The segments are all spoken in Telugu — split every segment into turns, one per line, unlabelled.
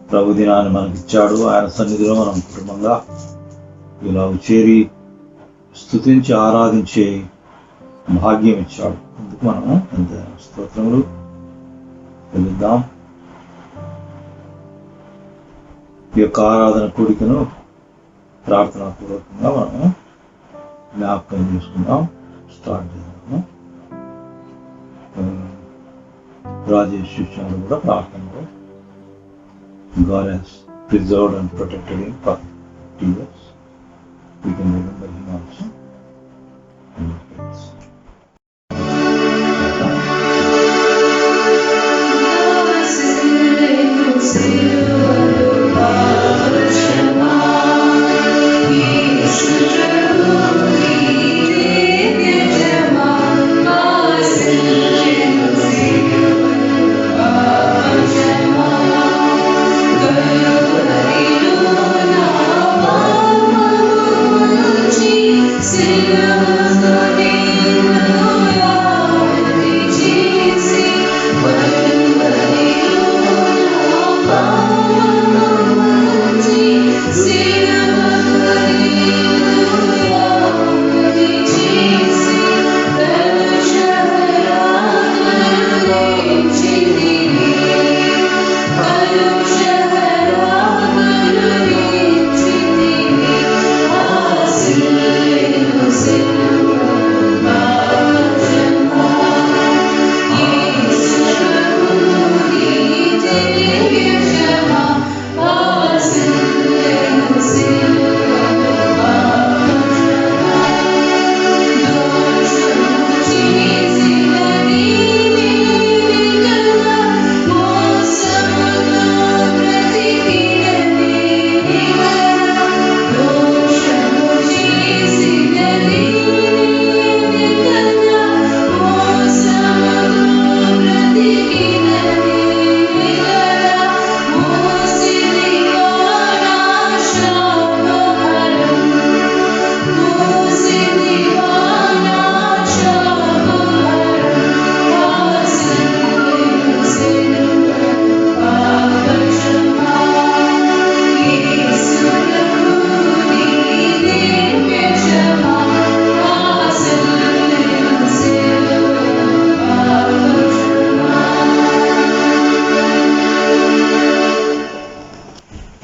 ప్రభు దినాన్ని మనకిచ్చాడు. ఆయన సన్నిధిలో మనం కుటుంబంగా ఇలా చేరి స్తుతించి ఆరాధించే భాగ్యం ఇచ్చాడు. అందుకు మనము ఎంత స్తోత్రములు చెల్లిద్దాం. ఈ యొక్క ఆరాధన కూడికను ప్రార్థనాపూర్వకంగా మనము జ్ఞాపకం చేసుకుందాం. స్టార్ట్ చేద్దాము. రాజేష్ శిష్యులు కూడా ప్రార్థనలో God has preserved and protected him for years. We can remember him also.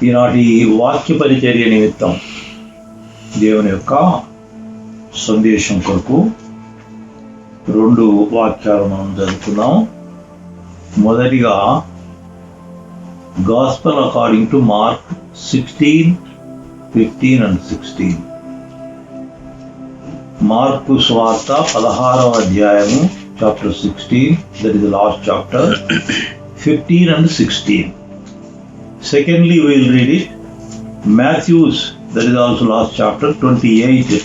ఈనాటి వాక్య పరిచర్య నిమిత్తం దేవుని యొక్క సందేశం కొరకు 2 వాక్యాలు మనం చదువుకున్నాం. మొదటిగా gospel according to mark 16, 15 and 16. Mark సువార్త 16వ అధ్యాయము chapter 16, that is the last chapter, 15 and 16. Secondly, we will read it Matthew's, that is also last chapter, 28,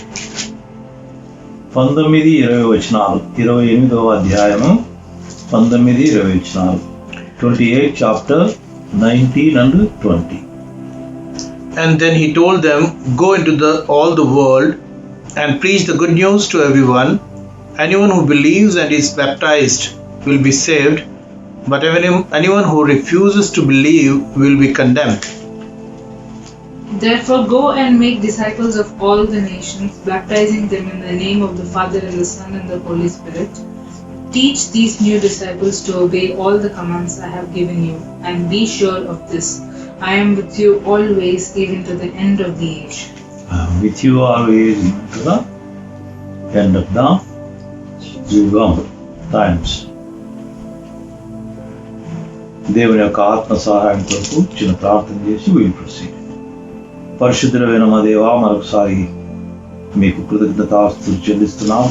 19-20 వచనాలు, 28వ అధ్యాయము 19-20 వచనాలు, 28 chapter 19 and 20.
And then he told them, go into all the world and preach the good news to everyone. Anyone who believes and is baptized will be saved, but anyone who refuses to believe will be condemned.
Therefore go and make disciples of all the nations, baptizing them in the name of the Father and the Son and the Holy Spirit. Teach these new disciples to obey all the commands I have given you, and be sure of this, I am with you always, even to the end of the age.
I am with you always, even to the end of the yugam times. దేవుని యొక్క ఆత్మ సహాయం కొరకు చిన్న ప్రార్థన చేసి విల్ ప్రొసీడ్. పరిశుద్ధులైన మా దేవా, మరొకసారి మీకు కృతజ్ఞతాస్తుతులు చెల్లిస్తున్నాం.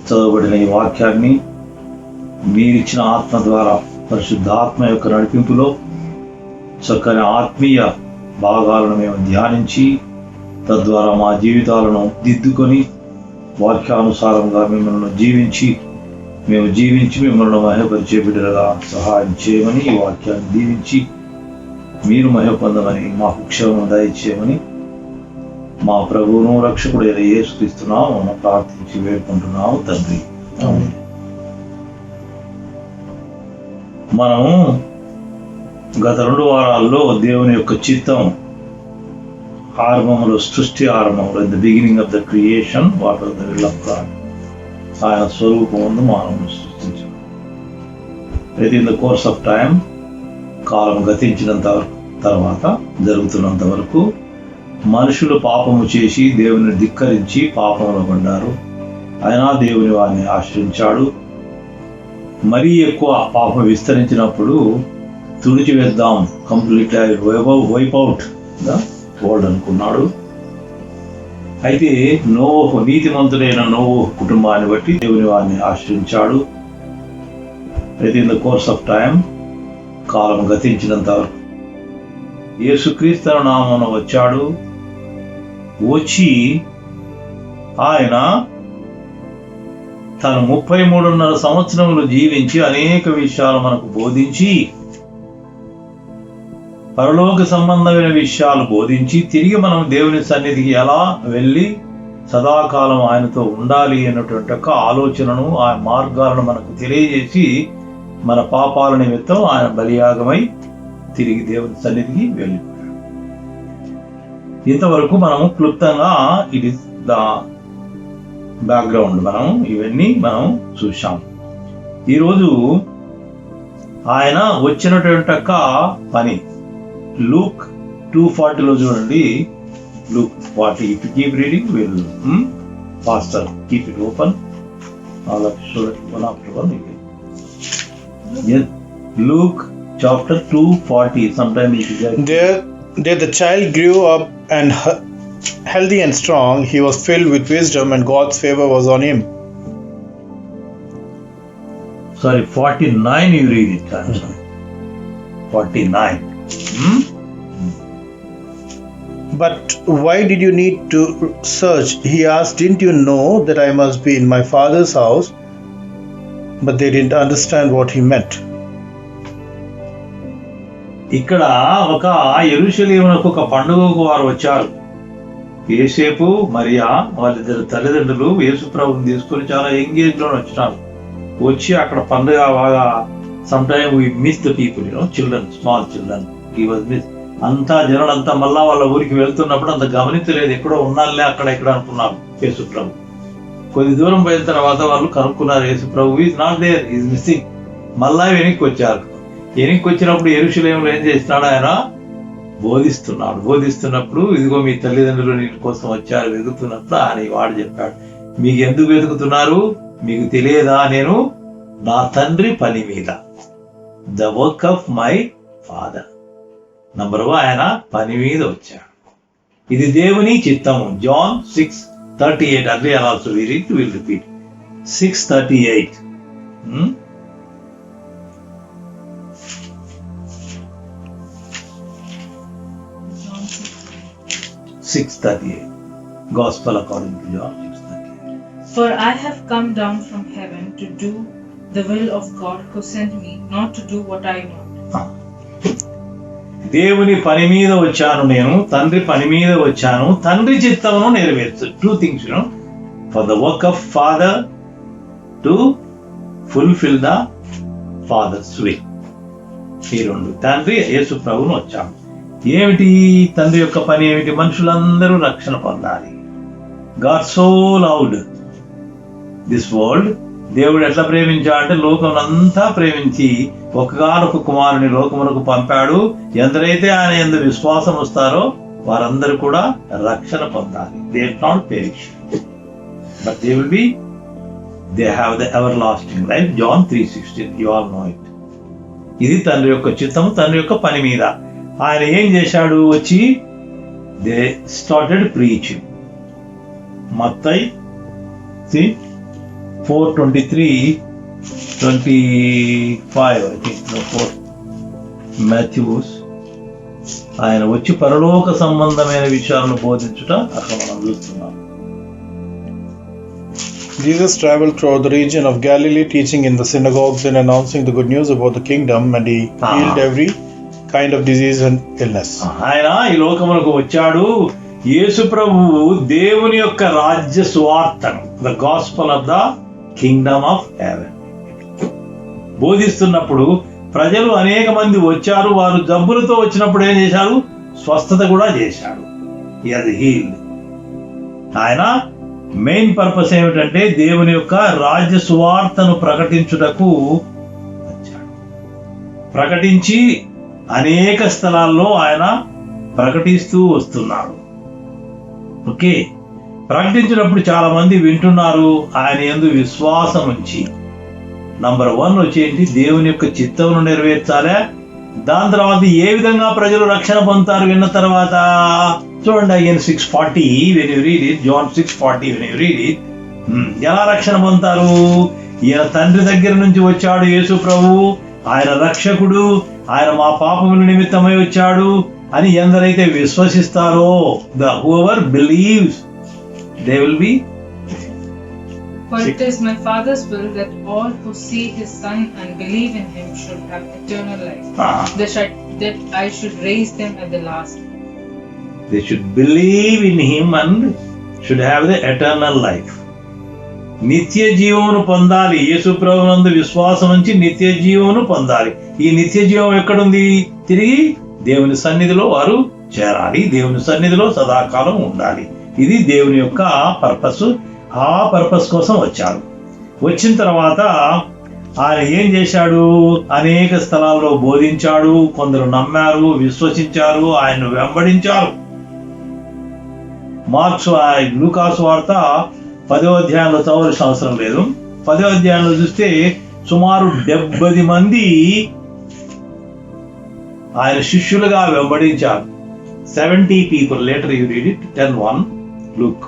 చదవబడిన ఈ వాక్యాన్ని మీరిచ్చిన ఆత్మ ద్వారా, పరిశుద్ధాత్మ యొక్క నడిపింపులో చక్కని ఆత్మీయ భాగాలను మేము ధ్యానించి తద్వారా మా జీవితాలను దిద్దుకొని వాక్యానుసారంగా మిమ్మల్ని జీవించి మిమ్మల్ని మహిమపరిచే బిడ్డలుగా సహాయం చేయమని, ఈ వాక్యాన్ని దీవించి మీరు మహిమ పొందమని, మాకు క్షేమం దయచేయమని మా ప్రభువును రక్షకుడు యేసుక్రీస్తునామమున మనం ప్రార్థించి వేడుకుంటున్నాము తండ్రి. మనము గత 2 వారాల్లో దేవుని యొక్క చిత్తం ఆరంభంలో, సృష్టి ఆరంభంలో, in the beginning of the creation what was the will of God, ఆయన స్వరూపమందు మానవుని సృష్టించాడు. అయితే in the course of time, కాలం గతించినంత తర్వాత, జరుగుతున్నంత వరకు మనుషులు పాపము చేసి దేవుని ధిక్కరించి పాపంలో పడ్డారు. అయినా దేవుని వారిని ఆశ్రయించాడు. మరీ ఎక్కువ పాపం విస్తరించినప్పుడు తుడిచివేద్దాం, కంప్లీట్గా వైప్ అవుట్ ద వరల్డ్ అనుకున్నాడు. అయితే నోవహు, నీతిమంతుడైన నోవహు కుటుంబాన్ని బట్టి దేవుని వారిని ఆశ్రయించాడు. అయితే in the course of time, కాలం గతించినంత వరకు యేసుక్రీస్తు నామమున వచ్చాడు. వచ్చి ఆయన తను 33.5 సంవత్సరములు జీవించి అనేక విషయాలు మనకు బోధించి, పరలోక సంబంధమైన విషయాలు బోధించి, తిరిగి మనం దేవుని సన్నిధికి ఎలా వెళ్ళి సదాకాలం ఆయనతో ఉండాలి అన్నటువంటి ఒక ఆలోచనను, ఆ మార్గాలను మనకు తెలియజేసి, మన పాపాల నిమిత్తం ఆయన బలియాగమై తిరిగి దేవుని సన్నిధికి వెళ్ళిపోయాడు. ఇంతవరకు మనము క్లుప్తంగా ఇది ద బ్యాక్గ్రౌండ్, మనం ఇవన్నీ మనం చూసాం. ఈరోజు ఆయన వచ్చినటువంటి ఒక పని లూక్ 2:40లో చూడండి. Luke 40. If you keep reading will faster keep it open all of show one after one. Luke chapter 2:40. Sometime it is like
There the child grew up and healthy and strong. He was filled with wisdom, and God's favor was on him.
Sorry, 49 you read it. I'm sorry. 49.
But why did you need to search? He asked, didn't you know that I must be in my father's house? But they didn't understand what he meant.
ఇక్కడ ఒక యెరూషలేమునకు ఒక పండుగకు వారు వచ్చారు. యేసేపు, మరియా వాళ్ళిద్దరు తల్లిదండ్రులు యేసు ప్రభువుని తీసుకొని చాలా ఎంగేజ్ లో వచ్చినారు. వచ్చి అక్కడ పండుగ బాగా some time we miss the people, children, small children, he was miss. అంతా జనులంతా మళ్ళా వాళ్ళ ఊరికి వెళ్తున్నప్పుడు అంత గమనించలేదు, ఎక్కడో ఉన్నాళ్ళే అక్కడ ఇక్కడ అనుకున్నారు యేసు ప్రభు. కొద్ది దూరం పోయిన తర్వాత వాళ్ళు కనుక్కున్నారు, యేసు ప్రభు is not there, is missing. మళ్ళా వెనక్కి వచ్చారు. వెనక్కి వచ్చినప్పుడు యెరూషలేములో ఏం చేస్తున్నాడు, ఆయన బోధిస్తున్నాడు. బోధిస్తున్నప్పుడు ఇదిగో మీ తల్లిదండ్రులు నీ కోసం వచ్చారు వెతుకుతున్నప్పుడు ఆయన వాడు చెప్పాడు, మీకు ఎందుకు వెతుకుతున్నారు, మీకు తెలియదా, నేను నా తండ్రి పని మీద, the work of my father. Number 1, ఆయన పని మీద వచ్చాడు. ఇది దేవుని చిత్తము. John 6:38. Earlier also we read, we will repeat. 6:38. 6:38. Gospel according to John 6:38.
For I have come down from heaven to do the will of God who sent me, not to do what I want.
దేవుని పని మీద వచ్చాను నేను, తండ్రి పని మీద వచ్చాను, తండ్రి చిత్తమును నెరవేర్చు. 2 things, for the work of Father, to fulfill the Father's will. ఈ 2. తండ్రి యేసు ప్రభువును వచ్చాను. ఏమిటి తండ్రి యొక్క పని ఏమిటి? మనుషులందరూ రక్షణ పొందాలి. God so loved this world. దేవుడు ఎట్లా ప్రేమించాడంటే లోకమునంతా ప్రేమించి ఒకగానొక కుమారుని లోకమునకు పంపాడు. ఎందరైతే ఆయన యందు విశ్వాసం వస్తారో వారందరూ కూడా రక్షణ పొందాలి. They will not perish, but they have the everlasting life. John 3:16. You all know it. ఇది తండ్రి యొక్క చిత్తము, తండ్రి యొక్క పని మీద. ఆయన ఏం చేశాడు? వచ్చి they started preaching. Mattayi 4:23-25 I think, no, 4 Matthews. ఆయన వచ్చి పరలోక సంబంధమైన విషయాలను బోధించుట అక్కడ మనం చూస్తున్నాం.
Jesus traveled throughout the region of Galilee, teaching in the synagogues and announcing the good news about the kingdom, and he healed every kind of disease and illness.
ఆయన ఈ లోకమునకు వచ్చాడు. యేసు ప్రభువు దేవుని యొక్క రాజ్య సువార్తను, the gospel of the kingdom of heaven బోధిస్తున్నప్పుడు ప్రజలు అనేక మంది వచ్చారు. వారు జబ్బులతో వచ్చినప్పుడు ఏం చేశారు? స్వస్థత కూడా చేశాడు. హీల్డ్. ఆయన మెయిన్ పర్పస్ ఏమిటంటే దేవుని యొక్క రాజ్య సువార్తను ప్రకటించుటకు వచ్చాడు. ప్రకటించి అనేక స్థలాల్లో ఆయన ప్రకటిస్తూ వస్తున్నాడు. ఓకే, ప్రకటించినప్పుడు చాలా మంది వింటున్నారు. ఆయన యందు విశ్వాసం ఉంచి నంబర్ 1 వచ్చేంటి? దేవుని యొక్క చిత్తమును నెరవేర్చాలా. దాని తర్వాత ఏ విధంగా ప్రజలు రక్షణ పొందుతారు విన్న తర్వాత? చూడండి, again 6:40 when you read it, John 6:40 when you read it, ఎలా రక్షణ పొందుతారు? ఈయన తండ్రి దగ్గర నుంచి వచ్చాడు యేసు ప్రభు, ఆయన రక్షకుడు, ఆయన మా పాపముల నిమిత్తమై వచ్చాడు అని ఎందరైతే విశ్వసిస్తారో, whoever believes, they will be.
For it is my Father's will that all who see his Son and believe in him should have eternal life, that I should raise them at the last.
They should believe in him and should have the eternal life. నిత్య జీవమును పొందాలి. యేసు ప్రభువునందు విశ్వాసం ఉంచి నిత్య జీవమును పొందాలి. ఈ నిత్య జీవం ఎక్కడుంది? తిరిగి దేవుని సన్నిధిలో వారు చేరాలి. దేవుని సన్నిధిలో సదాకాలం ఉండాలి. ఇది దేవుని యొక్క పర్పస్. ఆ పర్పస్ కోసం వచ్చారు. వచ్చిన తర్వాత ఆయన ఏం చేశాడు? అనేక స్థలాల్లో బోధించాడు. కొందరు నమ్మారు, విశ్వసించారు, ఆయన్ను వెంబడించారు. లూకాసు వార్త 10వ అధ్యాయంలో చదవాల్సిన అవసరం లేదు. 10వ అధ్యాయంలో చూస్తే సుమారు 70 మంది ఆయన శిష్యులుగా వెంబడించారు. 70 people. Later you read it, 10:1 Luke.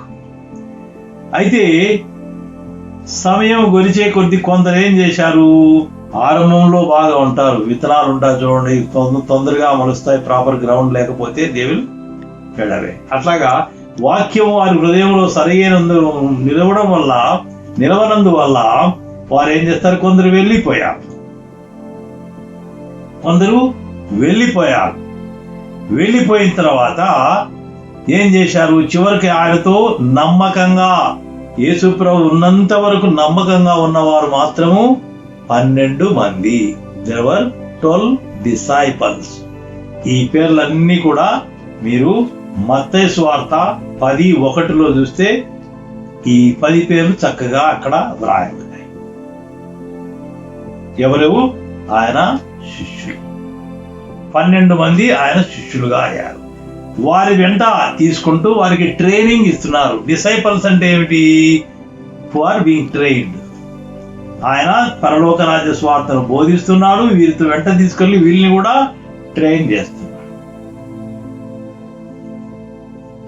అయితే సమయం గొలిచే కొద్ది కొందరు ఏం చేశారు? ఆరంభంలో బాగా ఉంటారు, విత్తనాలు ఉంటాయి చూడండి, తొందరగా మొలుస్తాయి. ప్రాపర్ గ్రౌండ్ లేకపోతే దే విల్ ఫెడ్ అవే. అట్లాగా వాక్యం వారి హృదయంలో సరైనందు నిలవనందువల్ల వారు ఏం చేస్తారు? కొందరు వెళ్ళిపోయారు. వెళ్ళిపోయిన తర్వాత ఏం చేశారు? చివరికి ఆయనతో నమ్మకంగా, యేసు ప్రభు ఉన్నంత వరకు నమ్మకంగా ఉన్నవారు మాత్రము 12 మంది. There were 12 disciples. ఈ పేర్లన్నీ కూడా మీరు మత్తయి సువార్త 10:1లో చూస్తే ఈ 10 పేర్లు చక్కగా అక్కడ వ్రాయబడ్డాయి. ఎవరెవు? ఆయన శిష్యులు. 12 మంది ఆయన శిష్యులుగా అయ్యారు. వారి వెంట తీసుకుంటూ వారికి ట్రైనింగ్ ఇస్తున్నారు. డిసైపల్స్ అంటే ఏమిటి? Who are being trained. ఆయన పరలోక రాజ్య సువార్తను బోధిస్తున్నాడు. వీరితో వెంట తీసుకెళ్లి వీళ్ళని కూడా ట్రైన్ చేస్తున్నాడు.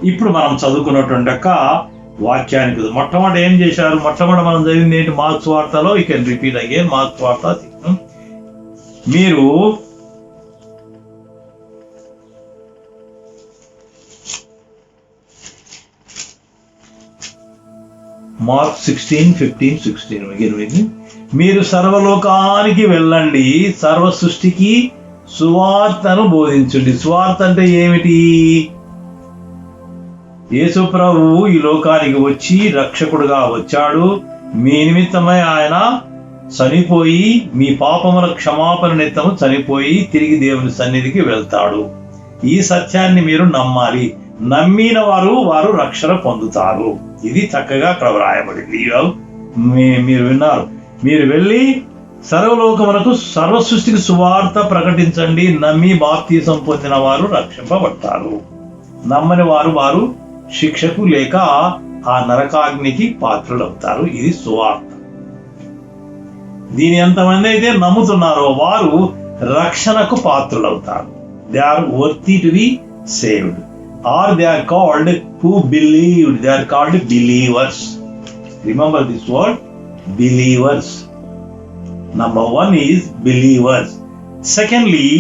ఇప్పుడు మనం చదువుకున్నటువంటి యొక్క వాక్యానికి మొట్టమొదటి ఏం చేశారు? మొట్టమొదటి మనం చదివింది ఏంటి? మార్క్స్ వార్తలో. You can repeat again. Marks వార్త మీరు మార్క్ 16:15-16 మీరు సర్వలోకానికి వెళ్ళండి, సర్వ సృష్టికి సువార్తను బోధించండి. సువార్త అంటే ఏమిటి? యేసు ప్రభువు ఈ లోకానికి వచ్చి రక్షకుడుగా వచ్చాడు. మీ నిమిత్తమై ఆయన చనిపోయి, మీ పాపముల క్షమాపణ నిమిత్తము చనిపోయి తిరిగి దేవుని సన్నిధికి వెళ్తాడు. ఈ సత్యాన్ని మీరు నమ్మాలి. నమ్మిన వారు రక్షణ పొందుతారు. ఇది చక్కగా అక్కడ వ్రాయబడింది. మీరు విన్నారు. మీరు వెళ్ళి సర్వలోకమునకు, సర్వ సృష్టికి సువార్త ప్రకటించండి. నమ్మి బాప్తీసం పొందిన వారు రక్షింపబడతారు. నమ్మని వారు శిక్షకు లేక ఆ నరకాగ్నికి పాత్రులవుతారు. ఇది సువార్త. దీని ఎంతమంది అయితే నమ్ముతున్నారో వారు రక్షణకు పాత్రులవుతారు. They are worthy to be saved. Or they are called who believed. They are called believers. Remember this word, believers. Number 1 is believers. Secondly,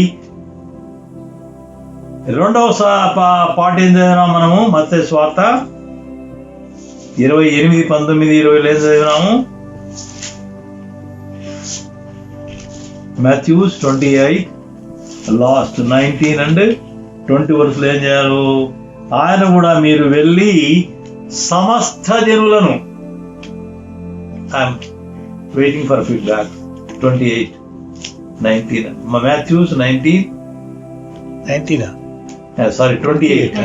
రెండవ పాట ఏం చదివినాము మనము? మత్తయి సువార్త 28, 19, 20 ఏం చదివినాము? Matthews 28, last 19 and 20 verses ఏం చేయారు? ఆయన కూడా మీరు వెళ్ళి సమస్త జనులను, I'm waiting for feedback. 28 19. Matthew 19.
19.
28.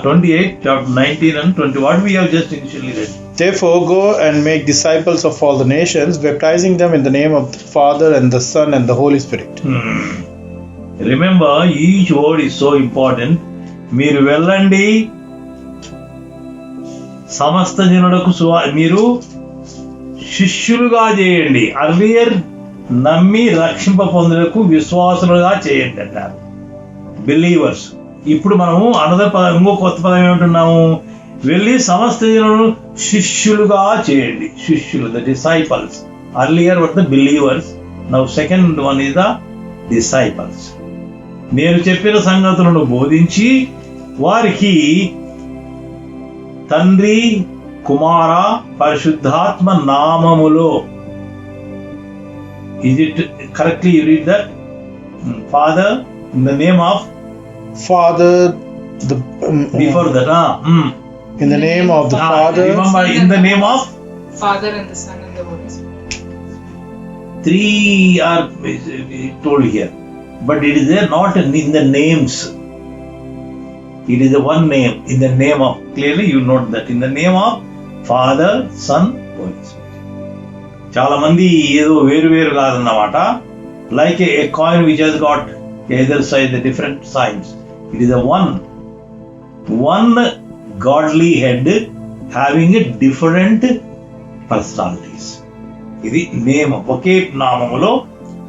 28, chapter 19 and 20. What we have just initially read.
Therefore, go and make disciples of all the nations, baptizing them in the name of the Father and the Son and the Holy Spirit.
Remember, each word is so important. మీరు వెళ్ళండి, సమస్త జనులకు మీరు శిష్యులుగా చేయండి. అర్లియర్ నమ్మి రక్షింప పొందుటకు విశ్వాసులుగా చేయండి అంటారు. బిలీవర్స్. ఇప్పుడు మనము అనదర్ పదం, ఇంకో కొత్త పదం ఏమంటున్నాము? వెళ్ళి సమస్త జనులను శిష్యులుగా చేయండి. శిష్యులు, the disciples. Earlier were the believers, now second one is the disciples. నేను చెప్పిన సంగతులను బోధించి వారికి తండ్రి, కుమార, పరిశుద్ధాత్మ నామములో. Is it correctly you read that? Father, in the name of
Father,
before that,
in the name of the Father.
Remember, in the name of
Father and the Son and the Holy Spirit.
3 are told here, but it is there not in the names. It is the one name, in the name of. Clearly you note that in the name of Father, Son, Holy Spirit. చాలా మంది ఏదో వేరు వేరు కాదన్నమాట. Like A coin which has got either side the different science. It is one godly head having a different personalities. ఇది నేమ్. ఒకే నామములో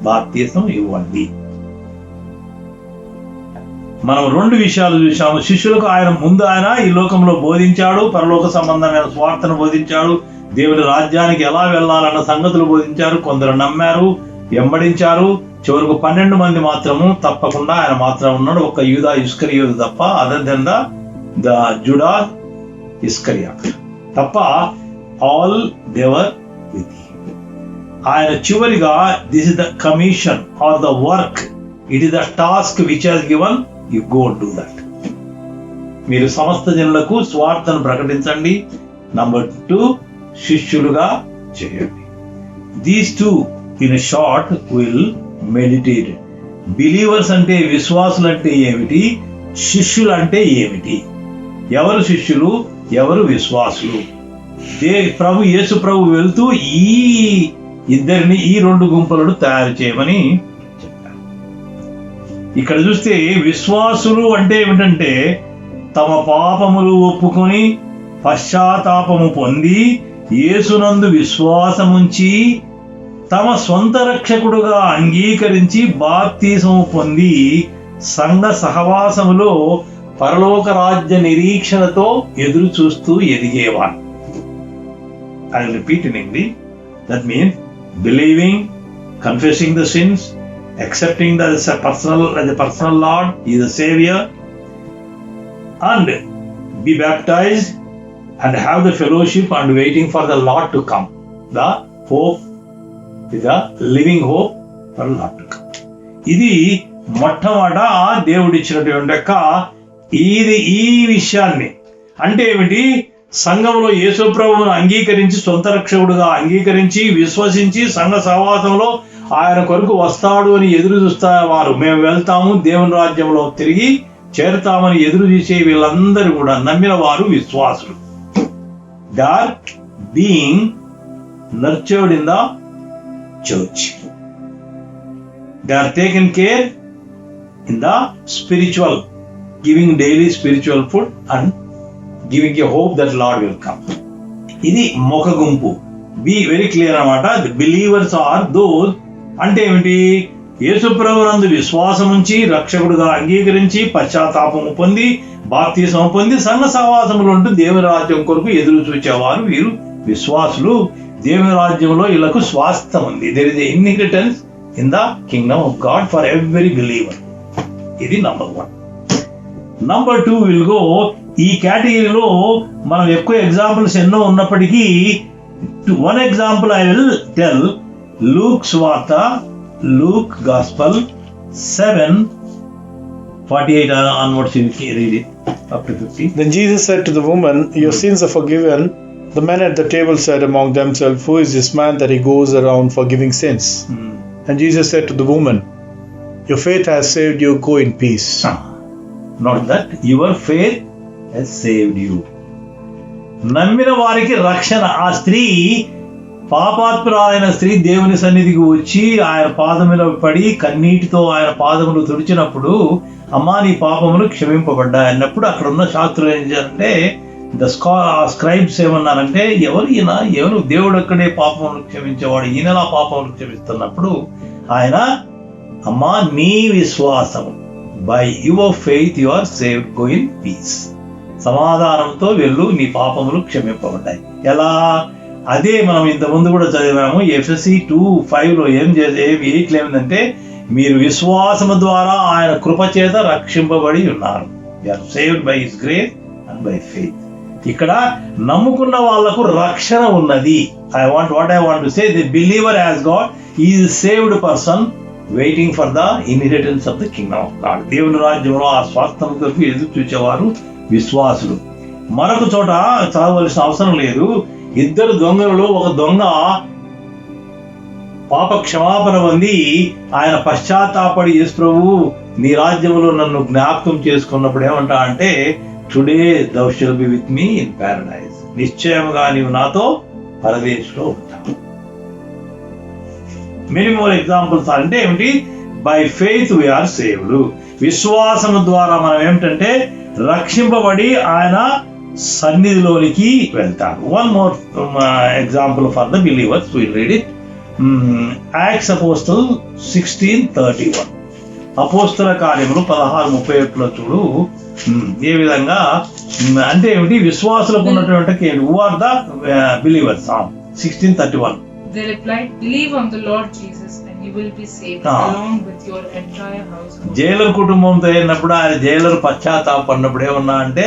బాప్తిసం ఇవ్వండి. మనం 2 విషయాలు చూసాము. శిష్యులకు ఆయన ఈ లోకంలో బోధించాడు, పరలోక సంబంధమైన స్వార్థను బోధించాడు, దేవుని రాజ్యానికి ఎలా వెళ్ళాలన్న సంగతులు బోధించారు. కొందరు నమ్మారు, వెంబడించారు. చివరకు 12 మంది మాత్రము తప్పకుండా ఆయన మాత్రం ఉన్నాడు. ఒక యూదా ఇస్కరియోతు తప్ప, అదర్ దెన్ ద జుడా ఇస్కరియాత్ తప్ప, ఆల్ దేవర్ విత్ హిమ్. ఆయన చివరిగా this is the commission or the work, it is the task which has given, you go do that. మీరు సమస్త జనులకు స్వార్థను ప్రకటించండి. నంబర్ 2, శిష్యులుగా చేయండి. These 2 in short will meditate. Believers అంటే, విశ్వాసులు అంటే ఏమిటి, శిష్యులు అంటే ఏమిటి, ఎవరు శిష్యులు, ఎవరు విశ్వాసులు. ప్రభు యేసు ప్రభు వెళ్తూ ఈ ఇద్దరిని, ఈ 2 గుంపులను తయారు చేయమని చెప్పారు. ఇక్కడ చూస్తే విశ్వాసులు అంటే ఏమిటంటే, తమ పాపములు ఒప్పుకొని పశ్చాత్తాపము పొంది యేసునందు విశ్వాసముంచి తమ సొంత రక్షకుడుగా అంగీకరించి బాప్తిసము పొంది సంఘ సహవాసములో పరలోక రాజ్య నిరీక్షణతో ఎదురు చూస్తూ ఎదిగేవాడు. I will repeat in English. That means believing, confessing the sins, accepting as a personal Lord, He is a Savior, and be baptized and have the fellowship and waiting for the Lord to come. The hope is a living hope for the Lord to come. ఇది మొట్టమొదట దేవుడిచ్చినటువంటి యొక్క ఈ విషయాన్ని. అంటే ఏమిటి? సంఘంలో యేసు ప్రభువును అంగీకరించి, సొంత రక్షకుడుగా అంగీకరించి, విశ్వసించి సంఘ సహవాసంలో ఆయన కొరకు వస్తాడు అని ఎదురు చూస్తారు. మేము వెళ్తాము, దేవుని రాజ్యంలో తిరిగి చేరుతామని ఎదురు చూసే వీళ్ళందరూ కూడా నమ్మిన వారు విశ్వాసులు. They are being nurtured in the church. They are taken care in the spiritual, giving daily spiritual food and giving a hope that Lord will come. ఇది మొక గుంపు. Be very clear అన్నమాట. The believers are those, అంటే ఏమిటి? యేసు ప్రభువునందు విశ్వాసముంచి రక్షకుడుగా అంగీకరించి పశ్చాత్తాపము పొంది బాప్తిసము పొంది సంఘ సహవాసములో ఉంటూ దేవుని రాజ్యం కొరకు ఎదురు చూచేవారు వీరు విశ్వాసులు. దేవుని రాజ్యంలో వీళ్ళకు స్వాస్థ్యం ఉంది. There is a inheritance in the kingdom of God for every believer. ఇది నంబర్ 1. Number 2 will go. ఈ కేటగిరీలో మనం ఎక్కువ ఎగ్జాంపుల్స్ ఎన్నో ఉన్నప్పటికీ 1 example I will tell. Luke స్వార్త, Luke Gospel 7:48 onwards. You can read it up to 50.
Then Jesus said to the woman, "Your sins are forgiven." The men at the table said among themselves, "Who is this man that he goes around forgiving sins?" And Jesus said to the woman, Your faith has saved you, go in peace.
Not that your faith has saved you. నమ్మిన వారికి రక్షణ. ఆ స్త్రీ, పాపాత్మురాలైన స్త్రీ దేవుని సన్నిధికి వచ్చి ఆయన పాదములో పడి కన్నీటితో ఆయన పాదములు తుడిచినప్పుడు, అమ్మా నీ పాపములు క్షమింపబడ్డాయి అన్నప్పుడు అక్కడ ఉన్న శాస్త్రులు ఏం చేయాలంటే, స్క్రైబ్స్ ఏమన్నారంటే, ఎవరు దేవుడు ఒక్కడే పాపములు క్షమించేవాడు, ఈయనలా పాపములు క్షమిస్తున్నప్పుడు ఆయన, అమ్మా నీ విశ్వాసము, by your faith you are saved, go in peace. సమాధానంతో వెళ్ళు, నీ పాపములు క్షమింపబడ్డాయి. ఎలా? అదే మనం ఇంతకుముందు కూడా చదివాము. ఎఫెసీ 2:5 8 ఏమిటంటే, మీరు విశ్వాసము ద్వారా ఆయన కృపచేత రక్షింపబడి ఉన్నారు. You are saved by his grace and by faith. ఇక్కడ నమ్ముకున్న వాళ్లకు రక్షణ ఉన్నది. What I want to say, the believer has got, is saved person waiting for the inheritance of the kingdom of God. దేవుని రాజ్యంలో ఆ స్వాస్థ్యం కొరకు ఎదురు చూచేవారు విశ్వాసులు. మరొక చోట చదవలసిన అవసరం లేదు. ఇద్దరు దొంగలలో ఒక దొంగ పాప క్షమాపణ పొంది ఆయన పశ్చాత్తాపడి, యేసు ప్రభు నీ రాజ్యంలో నన్ను జ్ఞాపకం చేసుకున్నప్పుడు ఏమంటా అంటే, today thou shall be with me in paradise. నిశ్చయముగా నీవు నాతో పరదేశంలో ఉంటావు. Many more examples. అంటే ఏమిటి? By faith we are saved. విశ్వాసము ద్వారా మనం ఏమిటంటే రక్షింపబడి ఆయన సన్నిధిలోనికి వెళ్తాడు. One more example for the believers, will read it. Acts apostle 16:31. అపోస్తల కార్యములు 16:31 చూడు. ఏ విధంగా అంటే ఏమిటి? విశ్వాసులకు ఉన్నటువంటి who are the believers. 16:31.
They replied, believe on the Lord Jesus and you will be saved along with your entire household. Jailer కుటుంబంతో అయినప్పుడు ఆయన జైలర్ పశ్చాత్తాపడినప్పుడు ఏమన్నా అంటే,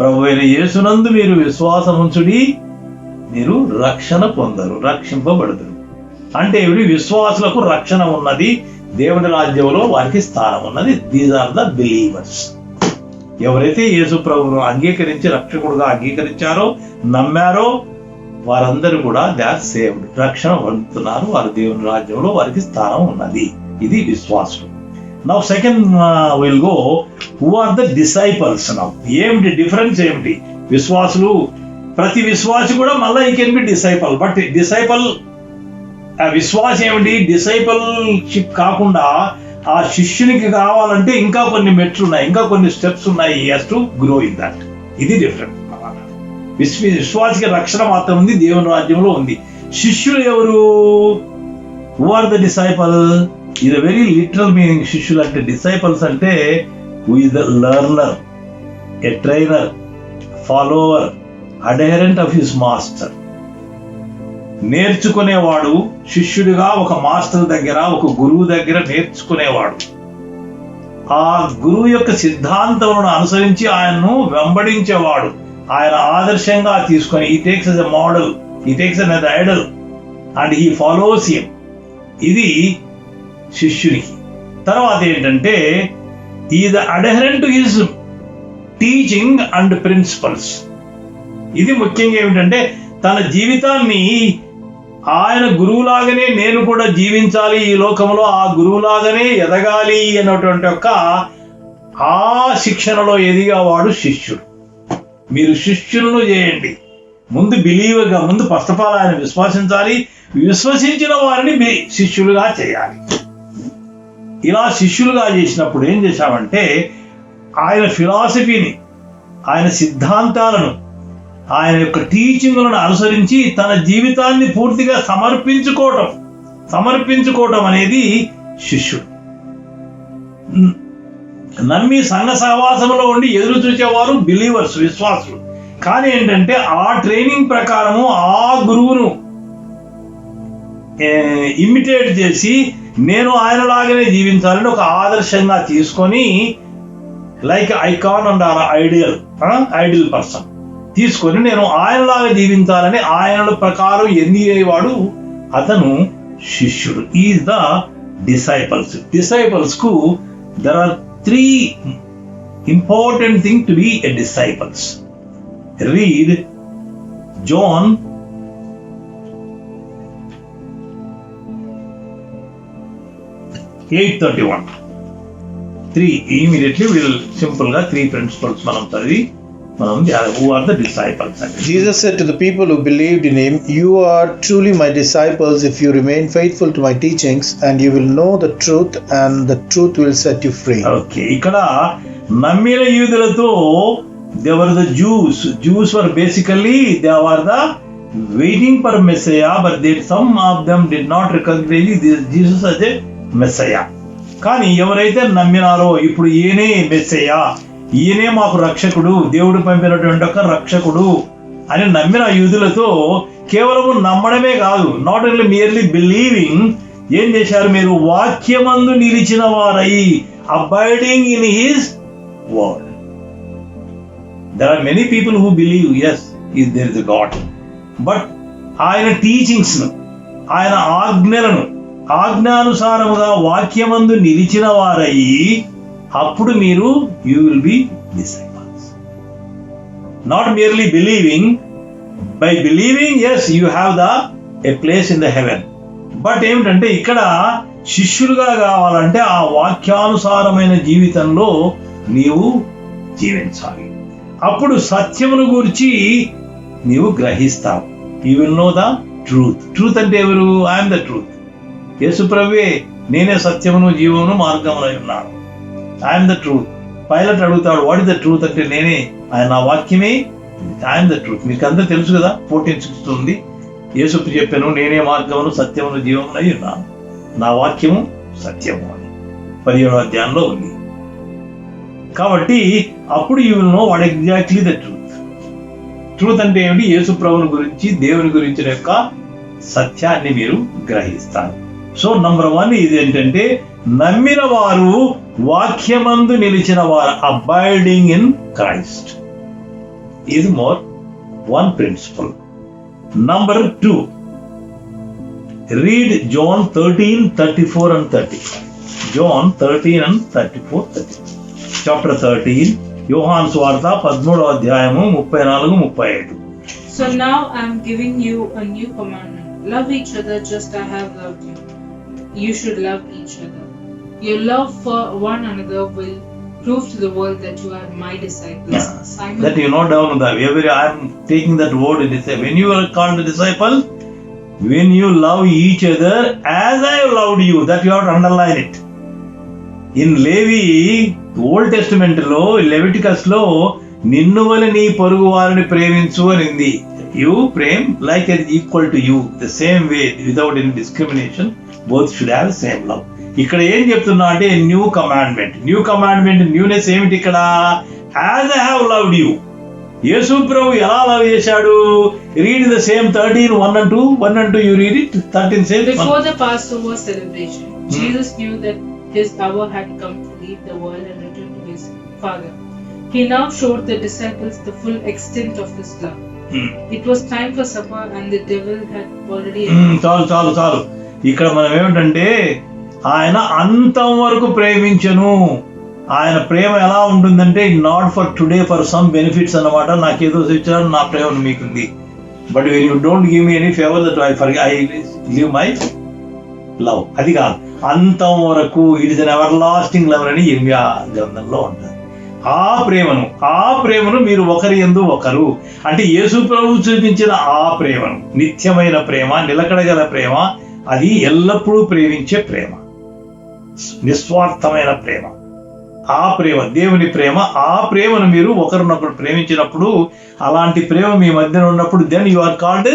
ప్రభువైన యేసునందు మీరు విశ్వాసం ఉంచుడి, మీరు రక్షణ పొందరు, రక్షింపబడదురు. అంటే ఏమిటి? విశ్వాసులకు రక్షణ ఉన్నది, దేవుని రాజ్యంలో వారికి స్థానం ఉన్నది. These are the believers. ఎవరైతే యేసు ప్రభువును అంగీకరించి రక్షకుడుగా అంగీకరించారో, నమ్మారో, వారందరూ కూడా దే ఆర్ సేవ్డ్, రక్షణ పొందుతున్నారు, వారు దేవుని రాజ్యంలో వారికి స్థానం ఉన్నది. ఇది విశ్వాసులు. Now second will go, who are the disciples. Now ఏమిటి డిఫరెన్స్ ఏమిటి? విశ్వాసులు, ప్రతి విశ్వాసి కూడా మళ్ళీ ఈ can be disciple. But disciple విశ్వాసం ఏమిటి? డిసైపల్షిప్ కాకుండా ఆ శిష్యునికి కావాలంటే ఇంకా కొన్ని మెట్లు ఉన్నాయి, ఇంకా కొన్ని స్టెప్స్ ఉన్నాయి. He has to grow in that. ఇది డిఫరెంట్. విశ్వాసికి రక్షణ మాత్రం ఉంది, దేవుని రాజ్యంలో ఉంది. శిష్యులు ఎవరు? Who are the disciple? ఇది వెరీ లిటరల్ మీనింగ్. శిష్యులు అంటే, డిసైపల్స్ అంటే who is the learner, a trainer, follower, adherent of his master. నేర్చుకునేవాడు. శిష్యుడిగా ఒక మాస్టర్ దగ్గర, ఒక గురువు దగ్గర నేర్చుకునేవాడు. ఆ గురువు యొక్క సిద్ధాంతములను అనుసరించి ఆయన్ను వెంబడించేవాడు. ఆయన ఆదర్శంగా తీసుకొని, he takes as a model, he takes as an idol and he follows him. ఇది శిష్యునికి. తర్వాత ఏంటంటే, he is adherent to his teaching and principles. ఇది ముఖ్యంగా ఏమిటంటే, తన జీవితాన్ని ఆయన గురువులాగానే నేను కూడా జీవించాలి, ఈ లోకంలో ఆ గురువులాగానే ఎదగాలి అన్నటువంటి ఒక ఆ శిక్షణలో ఎదిగేవాడు శిష్యుడు. మీరు శిష్యులను చేయండి. ముందు బిలీవర్గా, ముందు ఫస్ట్ ఆఫ్ ఆల్ ఆయన విశ్వసించాలి, విశ్వసించిన వారిని శిష్యులుగా చేయాలి. ఇలా శిష్యులుగా చేసినప్పుడు ఏం చేశామంటే, ఆయన ఫిలాసఫీని, ఆయన సిద్ధాంతాలను, ఆయన యొక్క టీచింగ్లను అనుసరించి తన జీవితాన్ని పూర్తిగా సమర్పించుకోవటం అనేది శిష్యుడు. నమ్మి సంఘ సహవాసంలో ఉండి ఎదురు చూసేవారు బిలీవర్స్, విశ్వాసులు. కానీ ఏంటంటే, ఆ ట్రైనింగ్ ప్రకారము ఆ గురువును ఇమిటేట్ చేసి నేను ఆయనలాగానే జీవించాలని ఒక ఆదర్శంగా తీసుకొని, like icon and ideal person తీసుకొని నేను ఆయనలాగా జీవించాలని ఆయన ప్రకారం ఎన్నివాడు అతను శిష్యుడు. Is the disciples. డిసైపల్స్ కు there are 3 important things to be a disciples. Read John 8:31.
3 immediately we'll simple గా 3 principles మనం చదివి మనం who are the disciples అంటే.
Jesus said to the people who believed in him, "You are truly my disciples if you remain faithful to my teachings, and you will know the truth, and the truth will set you free."
Okay, ఇక్కడ నమ్మిన యూదులతో they were the Jews were basically they were the waiting for Messiah, but some of them did not recognize Jesus as a Messiah. కానీ ఎవరైతే నమ్మినారో ఇప్పుడు ఈయనే మెస్సయ్య, ఈయనే మాకు రక్షకుడు, దేవుడు పంపినటువంటి ఒక రక్షకుడు అని నమ్మిన యూదులతో కేవలం నమ్మడమే కాదు, నాట్ ఓన్లీ మియర్లీ బిలీవింగ్, ఏం చేశారు మీరు? వాక్యమందు నిలిచిన వారై, abiding in his word. There are many people who believe as there is God, but ఆయన టీచింగ్స్ ను, ఆయన ఆజ్ఞానుసారముగా వాక్యమందు నిలిచిన వారయ్యి, అప్పుడు మీరు you will be disciples. Not merely believing, by believing as you have a place in the heaven, but ఏమిటంటే ఇక్కడ శిష్యులుగా కావాలంటే ఆ వాక్యానుసారమైన జీవితంలో నీవు జీవించాలి. అప్పుడు సత్యమును గురించి నీవు గ్రహిస్తావు. You will know the truth అంటే ఎవరు? I'm the truth. యేసు ప్రభువే నేనే సత్యమును జీవమును మార్గమునై ఉన్నాను, ఐఎమ్ ద ట్రూత్. పైలట్ అడుగుతాడు వాట్ ఇస్ ద ట్రూత్ అంటే నేనే, ఆయన నా వాక్యమే, ఐఎమ్ ద ట్రూత్. మీకు అంతా తెలుసు కదా, 14:6 ఉంది. యేసు చెప్పాను నేనే మార్గమును సత్యమును జీవమునై ఉన్నాను, నా వాక్యము సత్యము అని 17వ అధ్యాయంలో ఉంది. కాబట్టి అప్పుడు you will know what exactly the truth అంటే ఏమిటి? యేసు ప్రభువుని గురించి, దేవుని గురించిన యొక్క సత్యాన్ని మీరు గ్రహిస్తారు. సో నంబర్ 1 ఇది ఏంటంటే నమ్మిన వారు వాక్యమందు నిలిచిన వారు, abiding in Christ is more one principle. Number 2, read John 13:34 and 35. John 13 and 34, 35. Chapter 13, యోహాను సువార్త 13వ అధ్యాయము 34-35.
So now I am giving you a new commandment. Love each other just as I have loved you. You should love each other. Your love for one another will prove to the world that you are my disciples. Simon,
That you know down that I am taking that word in this. When you are called a disciple, when you love each other as I have loved you, that you have to underline it. In Levi, Old Testament లో, లెవిటికస్ లో నిన్ను వలె నీ పొరుగు వారిని ప్రేమించు అని ఉంది. You Prem like it equal to you, the same way, without any discrimination, both should have the same love. ఇక్కడ ఏం చెప్తున్నా అంటే న్యూ కమాండ్మెంట్ న్యూనెస్ ఏమిటి ఇక్కడ? As I have loved you. Yesu ప్రభు ఎలా లవ్ చేశాడు? Read the same 13:1 and 2. You read it. 13 says,
before the Passover celebration, Jesus knew that his hour had come to leave the world and return to his Father. He now showed the disciples the full extent of his love. It was time for supper and the devil had already
చాలు. ఇక్కడ మనం ఏమిటంటే ఆయన అంతం వరకు ప్రేమించను. ఆయన ప్రేమ ఎలా ఉంటుందంటే not for today, for some benefits అన్నమాట. నాకేదో ఇచ్చాడు, నా ప్రేమ మీకుంది, but when you don't give me any favour that I live my love, అది కాదు. అంతం వరకు it is an everlasting love అని 8వ గ్రంథంలో ఉంటుంది. ఆ ప్రేమను మీరు ఒకరి యందు ఒకరు అంటే యేసు ప్రభువు చూపించిన ఆ ప్రేమను, నిత్యమైన ప్రేమ, నిలకడగల ప్రేమ, అది ఎల్లప్పుడూ ప్రేమించే ప్రేమ, నిస్వార్థమైన ప్రేమ, ఆ ప్రేమ దేవుని ప్రేమ. ఆ ప్రేమను మీరు ఒకరినొకరు ప్రేమించినప్పుడు, అలాంటి ప్రేమ మీ మధ్యన ఉన్నప్పుడు, then you are called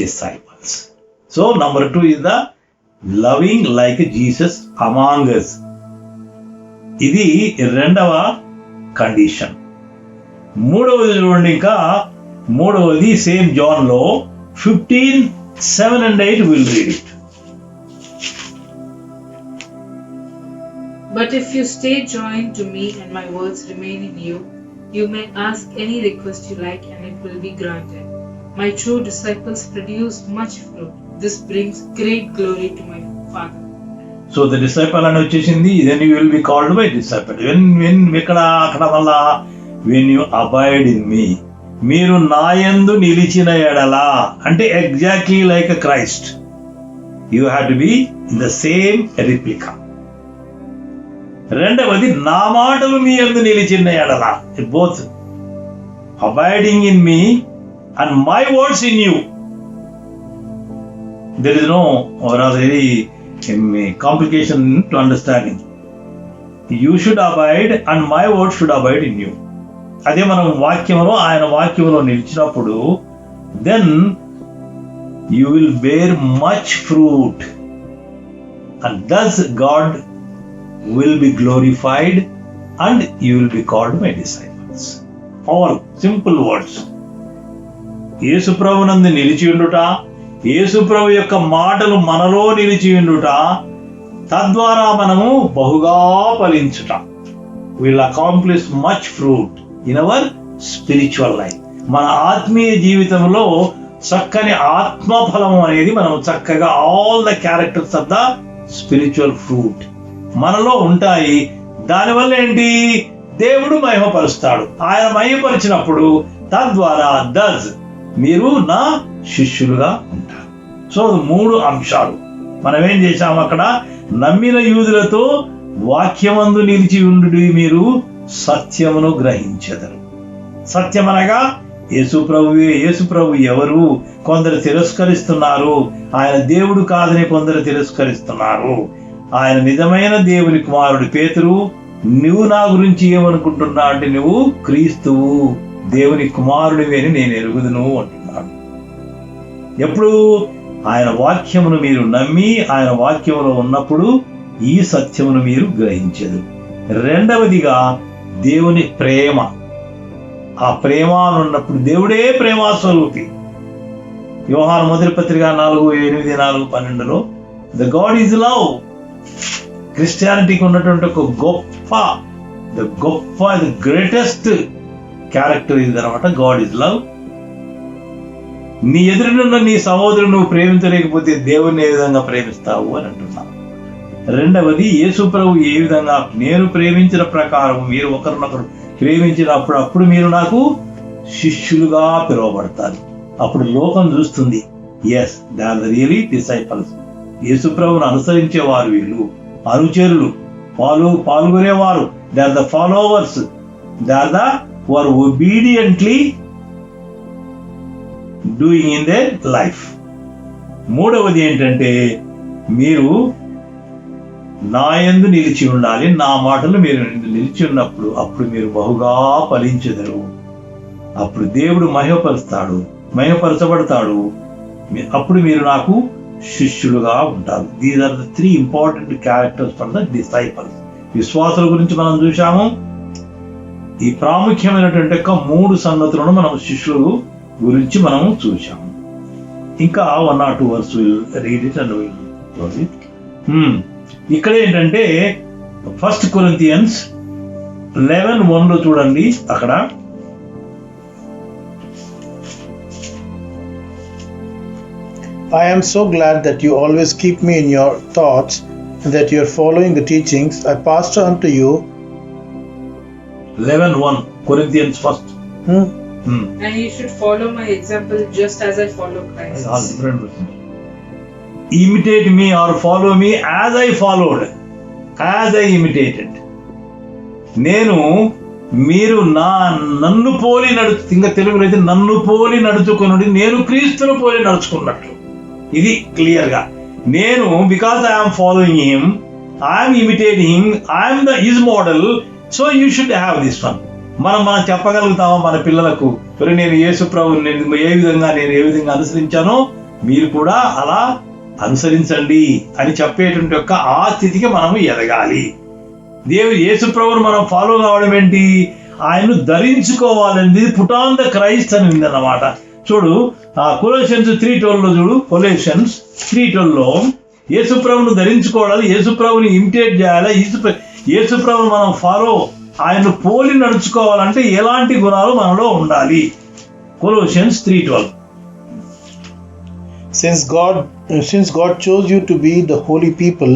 disciples. So number 2 is the loving like Jesus among us. ఇది 2వ కండిషన్. 3వది చూడండి, ఇంకా 3వది సేమ్ జాన్ లో 15:7 and 8 will read it.
But if you stay joined to me and my words remain in you, you may ask any request you like and it will be granted. My true disciples produce much fruit. This brings great glory to my Father.
So the disciple అని వచ్చేసింది, then you will be called by disciple. When అక్కడ వల్ల when you abide in me, మీరు నాయందు నిలిచిన ఎడల అంటే exactly like Christ, you have to be in the same replica. రెండవది నా మాటలు మీ యందు నిలిచిన ఎడల. Both abiding in me and my words in you. There is no very complication to understanding. You should abide and my word should abide in you. అదే మనం వాక్యంలో ఆయన వాక్యంలో నిలిచినప్పుడు then you will bear much fruit and thus God will be glorified and you will be called my disciples. All simple words. యేసుప్రభునందు నిలిచి ఉండుట, యేసుప్రభు యొక్క మాటలు మనలో నిలిచి ఉండుట, తద్వారా మనము బహుగా ఫలించుట. Will accomplish much fruit in our spiritual life. మన ఆత్మీయ జీవితంలో చక్కని ఆత్మఫలము అనేది మనం చక్కగా all the characters of the spiritual fruit మనలో ఉంటాయి. దానివల్ల ఏంటి? దేవుడు మహిమపరుస్తాడు. ఆయన మహిమపరిచినప్పుడు తద్వారా దస్ మీరు నా శిష్యులుగా ఉంటారు. సో 3 అంశాలు మనం ఏం చేశాము అక్కడ? నమ్మిన యూదులతో వాక్యమందు నిలిచి ఉండు మీరు సత్యమును గ్రహించెదరు. సత్యమనగా యేసుప్రభువే. యేసుప్రభు ఎవరు? కొందరు తిరస్కరిస్తున్నారు. ఆయన దేవుడు కాదని కొందరు తిరస్కరిస్తున్నారు. ఆయన నిజమైన దేవుని కుమారుడు. పేతురు, నువ్వు నా గురించి ఏమనుకుంటున్నా అంటే నువ్వు క్రీస్తువు, దేవుని కుమారుడివి అని నేను ఎరుగుదును అంటున్నాడు. ఎప్పుడు? ఆయన వాక్యమును మీరు నమ్మి ఆయన వాక్యములో ఉన్నప్పుడు ఈ సత్యమును మీరు గ్రహించదు. రెండవదిగా దేవుని ప్రేమ. ఆ ప్రేమ ఉన్నప్పుడు దేవుడే ప్రేమాస్వరూపి. యోహాను మొదటి పత్రిక 4:8-12 ద గాడ్ ఈజ్ లవ్. క్రిస్టియానిటీకి ఉన్నటువంటి ఒక గొప్ప ద గ్రేటెస్ట్ క్యారెక్టర్ ఇది అనమాట. God is love. నీ ఎదురునున్న నీ సహోదరుడు నువ్వు ప్రేమించలేకపోతే దేవుణ్ణి ఏ విధంగా ప్రేమిస్తావు అని అంటున్నాను. రెండవది యేసు ప్రభు ఏ విధంగా నేను ప్రేమించిన ప్రకారం మీరు ఒకరినొకరు ప్రేమించినప్పుడు అప్పుడు మీరు నాకు శిష్యులుగా పిలువబడతారు. అప్పుడు లోకం చూస్తుంది, yes they are the really disciples. Yesu ప్రభువును అనుసరించేవారు వీళ్ళు, అనుచరులు, పాల్గొనేవారు. They are the followers. They are the who are obediently doing in their life. మూడవది ఏంటంటే మీరు నా యందు నిలిచి ఉండాలి. నా మాటలు మీరు నిలిచి ఉన్నప్పుడు అప్పుడు మీరు బహుగా ఫలించెదరు. అప్పుడు దేవుడు మహిమపరచబడతాడు. అప్పుడు మీరు నాకు శిష్యులుగా ఉంటారు. These are the 3 important characters for the disciples. విశ్వాసుల గురించి మనం చూసాము. ఈ ప్రాముఖ్యమైనటువంటి 3 సంగతులను మనం శిష్యులు గురించి మనం చూసాము. ఇంకా 1 or 2 verse will read it and will close it. ఇక్కడ ఏంటంటే 1 Corinthians 11:1 చూడండి. అక్కడ
I am so glad that you always keep me in your thoughts and that you are following the teachings I passed on to you.
11:1 Corinthians 1.
And you should follow my example just as I follow Christ.
Imitate me or follow me as I followed, as I imitated. మీరు నన్ను పోలి ఇంకా తెలుగులో అయితే నన్ను పోలి నడుచుకున్నది, నేను క్రీస్తును పోలి నడుచుకున్నట్లు. ఇది క్లియర్ గా because I'm following him, I'm imitating, I'm his model. So you should have this one. మనం చెప్పగలుగుతామా మన పిల్లలకు, నేను యేసు ప్రభువుని ఏ విధంగా అనుసరించానో మీరు కూడా అలా అనుసరించండి అని చెప్పేటువంటి ఆ స్థితికి మనము ఎదగాలి. యేసు ప్రభువును మనం ఫాలో కావడం ఏంటి? ఆయన్ను ధరించుకోవాలని పుట్ ఆన్ ద క్రైస్ట్ అని ఉందన్నమాట. చూడు కొలెషన్స్ 3:12 చూడు. కొలెషన్స్ 3:12 యేసు ప్రభువును ధరించుకోవాలి, యేసు ప్రభువుని ఇమిటేట్ చేయాలి, యేసు ప్రభువును మనం ఆయన్ను పోలి నడుచుకోవాలంటే ఎలాంటి గుణాలు మనలో ఉండాలి? కొలెషన్స్ 3:12
Since God chose you to be the holy people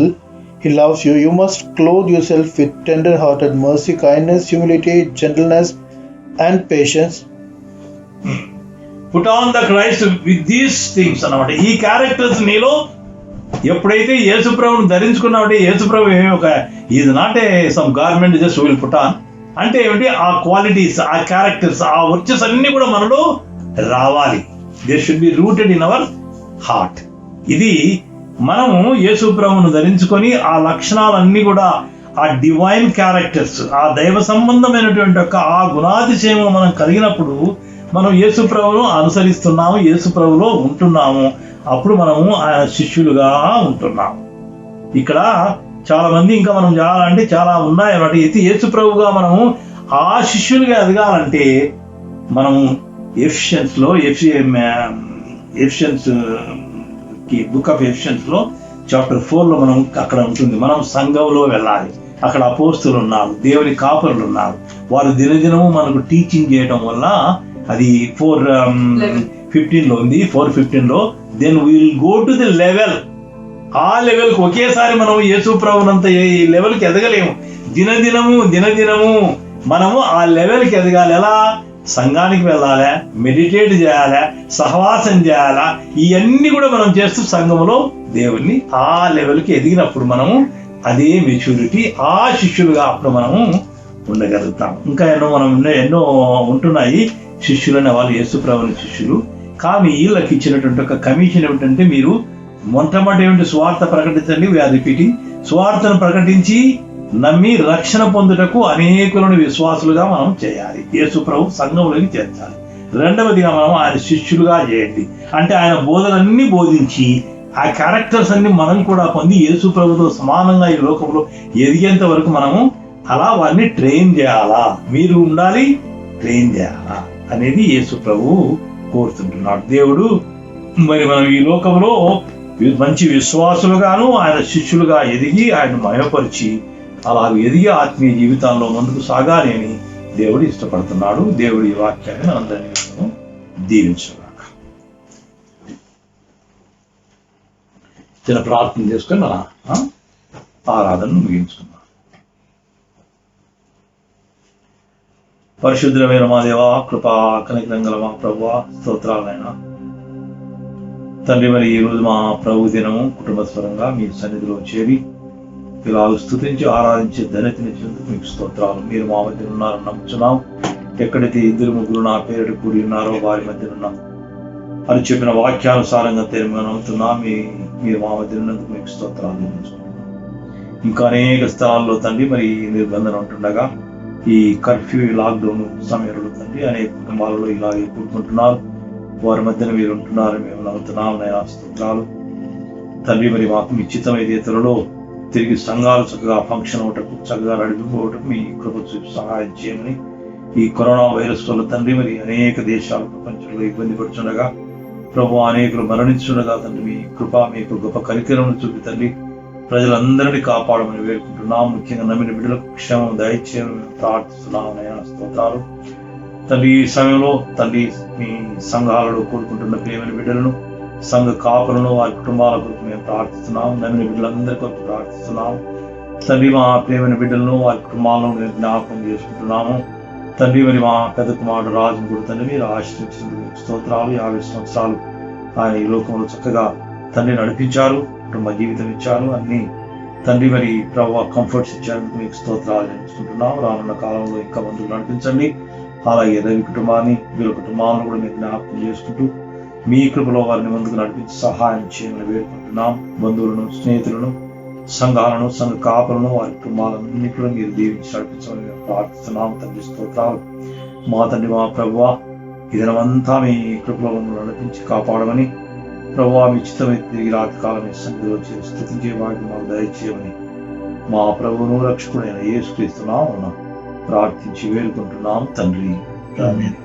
He loves you, you must clothe yourself with tender-hearted mercy, kindness, humility, gentleness, and patience.
Put on the Christ with these things అన్నమాట. ఈ క్యారెక్టర్స్ నీలో ఎప్పుడైతే యేసుప్రభుని ధరించుకున్నావంటే యేసుప్రభు ఒక is not a some garment just will put on. అంటే ఏమిటి, ఆ క్వాలిటీస్, ఆ క్యారెక్టర్స్, ఆ వర్చెస్ అన్ని కూడా మనలో రావాలి. They should be rooted in our heart. ఇది మనము యేసు ప్రభువును ధరించుకొని ఆ లక్షణాలన్నీ కూడా, ఆ డివైన్ క్యారెక్టర్స్, ఆ దైవ సంబంధమైనటువంటి యొక్క ఆ గుణాతిశయము మనం కలిగినప్పుడు మనం యేసు ప్రభువును అనుసరిస్తున్నాము, యేసు ప్రభువులో ఉంటున్నాము. అప్పుడు మనము ఆయన శిష్యులుగా ఉంటున్నాము. ఇక్కడ చాలా మంది ఇంకా మనం చేయాలంటే చాలా ఉన్నాయి అన్నమాట. అయితే యేసు ప్రభువుగా మనము ఆ శిష్యులుగా ఎదగాలంటే మనము ఎఫిషియన్స్ బుక్ ఆఫ్ ఎఫిషియన్స్ లో చాప్టర్ 4 లో మనం అక్కడ ఉంటుంది, మనం సంఘంలో వెళ్ళాలి. అక్కడ అపోస్తులు ఉన్నారు, దేవుని కాపరులు ఉన్నారు, వారు దినదినము మనకు టీచింగ్ చేయడం వల్ల, అది 4:15 లో ఉంది. 4:15 లో then will go to the level. ఆ లెవెల్కి ఒకేసారి మనం యేసు ప్రభునంత ఈ లెవెల్కి ఎదగలేము. దినదినము మనము ఆ లెవెల్కి ఎదగాలి. ఎలా? సంఘానికి వెళ్ళాలా, మెడిటేట్ చేయాలా, సహవాసం చేయాలా, ఇవన్నీ కూడా మనం చేస్తూ సంఘంలో దేవుణ్ణి ఆ లెవెల్కి ఎదిగినప్పుడు మనము అదే మెచ్యూరిటీ, ఆ శిష్యులుగా అప్పుడు మనము ఉండగలుగుతాం. ఇంకా ఎన్నో ఉంటున్నాయి శిష్యులు అనే వాళ్ళు, యేసు ప్రభుని శిష్యులు. కానీ వీళ్ళకి ఇచ్చినటువంటి ఒక కమిషన్ ఏమిటంటే, మీరు మొట్టమొదటి ఏమిటి, స్వార్థ ప్రకటించండి. వీఆర్ రిపీటింగ్, స్వార్థను ప్రకటించి నమ్మి రక్షణ పొందుటకు అనేకులను విశ్వాసులుగా మనం చేయాలి. యేసు ప్రభు సంఘంలోకి చేర్చాలి. రెండవదిగా మనం ఆయన శిష్యులుగా చేయండి. అంటే ఆయన బోధనలన్నీ బోధించి ఆ క్యారెక్టర్స్ అన్ని మనం కూడా పొంది యేసు ప్రభుతో సమానంగా ఈ లోకంలో ఎదిగేంత వరకు మనము అలా వారిని ట్రైన్ చేయాలా, మీరు ఉండాలి, ట్రైన్ చేయాలా అనేది యేసు ప్రభు కోరుతుంటున్నాడు. దేవుడు మరి మనం ఈ లోకంలో మంచి విశ్వాసులుగాను ఆయన శిష్యులుగా ఎదిగి ఆయన మయపరిచి అలా ఎదిగి ఆత్మీయ జీవితాల్లో ముందుకు సాగాలి అని దేవుడు ఇష్టపడుతున్నాడు. దేవుడి ఈ వాక్యాన్ని మనందరినీ దీవించుగాక. చిన్న ప్రార్థన చేసుకొని మన ఆరాధనను ముగించుకున్నాం. పరిశుద్ధమైన మా దేవా, కృపా కనికరం గల మా ప్రభువా, స్తోత్రాలైనా తండ్రి. మరి ఈ రోజు మా ప్రభు దినము కుటుంబస్వరంగా మీ సన్నిధిలో చేరి ఇలా స్తుతించి ఆరాధించే ధన్యతనిచ్చినందుకు మీకు స్తోత్రాలు. మీరు మా మధ్య ఉన్నారని నమ్ముచున్నాం. ఎక్కడైతే 2-3 నా పేరు కూడి ఉన్నారో వారి మధ్య ఉన్నాం అని చెప్పిన వాక్యానుసారంగా నమ్ముతున్నాం. మీరు మా మధ్య ఉన్నందుకు మీకు స్తోత్రాలు నిర్మించుకుంటున్నాం. ఇంకా అనేక స్థలాల్లో తండ్రి మరి నిర్బంధన ఉంటుండగా, ఈ కర్ఫ్యూ లాక్డౌన్ సమయంలో తండ్రి అనేక కుటుంబాలలో ఇలాగే కూడుకుంటున్నారు. వారి మధ్యన మీరు ఉంటున్నారు, మేము నమ్ముతున్నాం. నయా స్తోత్రాలు తండ్రి. మరి మాకు నిశ్చితమైన త్వరలో తిరిగి సంఘాలు చక్కగా ఫంక్షన్ అవటకు, చక్కగా నడిపిపోవటకు మీ కృప చూపి సహాయం చేయమని, ఈ కరోనా వైరస్ వల్ల తండ్రి మరి అనేక దేశాలు ప్రపంచంలో ఇబ్బంది పడుతుండగా, ప్రభు అనేకులు మరణించుండగా తండ్రి మీ కృప, మీకు గొప్ప కనికరమును చూపి తండ్రి ప్రజలందరినీ కాపాడమని వేడుకుంటున్నాం. ముఖ్యంగా నమ్మిన బిడ్డలకు క్షేమం దయచేయమని ప్రార్థిస్తున్నాం. నయా స్తోత్రాలు తండ్రి. ఈ సమయంలో తండ్రి మీ సంఘాలలో కోరుకుంటున్న ప్రేమైన బిడ్డలను, సంఘ కాపులను, వారి కుటుంబాల కొరకు మేము ప్రార్థిస్తున్నాం. నమ్మిన బిడ్డలందరి కొరకు ప్రార్థిస్తున్నాం తండ్రి. మా ప్రేమైన బిడ్డలను, వారి కుటుంబాలను మేము జ్ఞాపకం చేసుకుంటున్నాము తండ్రి. మరి మా పెద్ద కుమారుడు రాజును కూడా తండ్రి మీరు ఆశీర్వదించినందుకు స్తోత్రాలు. 50 సంవత్సరాలు ఆయన ఈ లోకంలో చక్కగా తండ్రి నడిపించారు, కుటుంబ జీవితం ఇచ్చారు, అన్ని తండ్రి మరి ప్రభు కంఫర్ట్స్ ఇచ్చేందుకు మీకు స్తోత్రాలు చెల్లించుకుంటున్నాం. రానున్న కాలంలో ఇంకా ముందుకు నడిపించండి. అలాగే రవి కుటుంబాన్ని, వీళ్ళ కుటుంబాలను కూడా మీరు జ్ఞాపకం చేసుకుంటూ మీ కృపలో వారిని ముందుకు నడిపించి సహాయం చేయమని వేడుకుంటున్నాం. బంధువులను, స్నేహితులను, సంఘాలను, సంఘ కాపులను, వారి కుటుంబాలన్నింటిలో మీరు దీవించి నడిపించమని మేము ప్రార్థిస్తున్నాం. తండ్రి స్తోత్రాలు. మా తండ్రి మా ప్రభువా, ఈ దినమంతా మీ కృపలో నడిపించి కాపాడమని, ప్రభువా మీ చిత్తమైతే తిరిగి రాత్రికాలం మీ సన్నిధిలో చేసి స్తుతించే వాటిని మాకు దయచేయమని మా ప్రభువును రక్షకుడైన యేసుక్రీస్తు నామమున ప్రార్థించి వేడుకుంటున్నాం తండ్రి. ఆమేన్.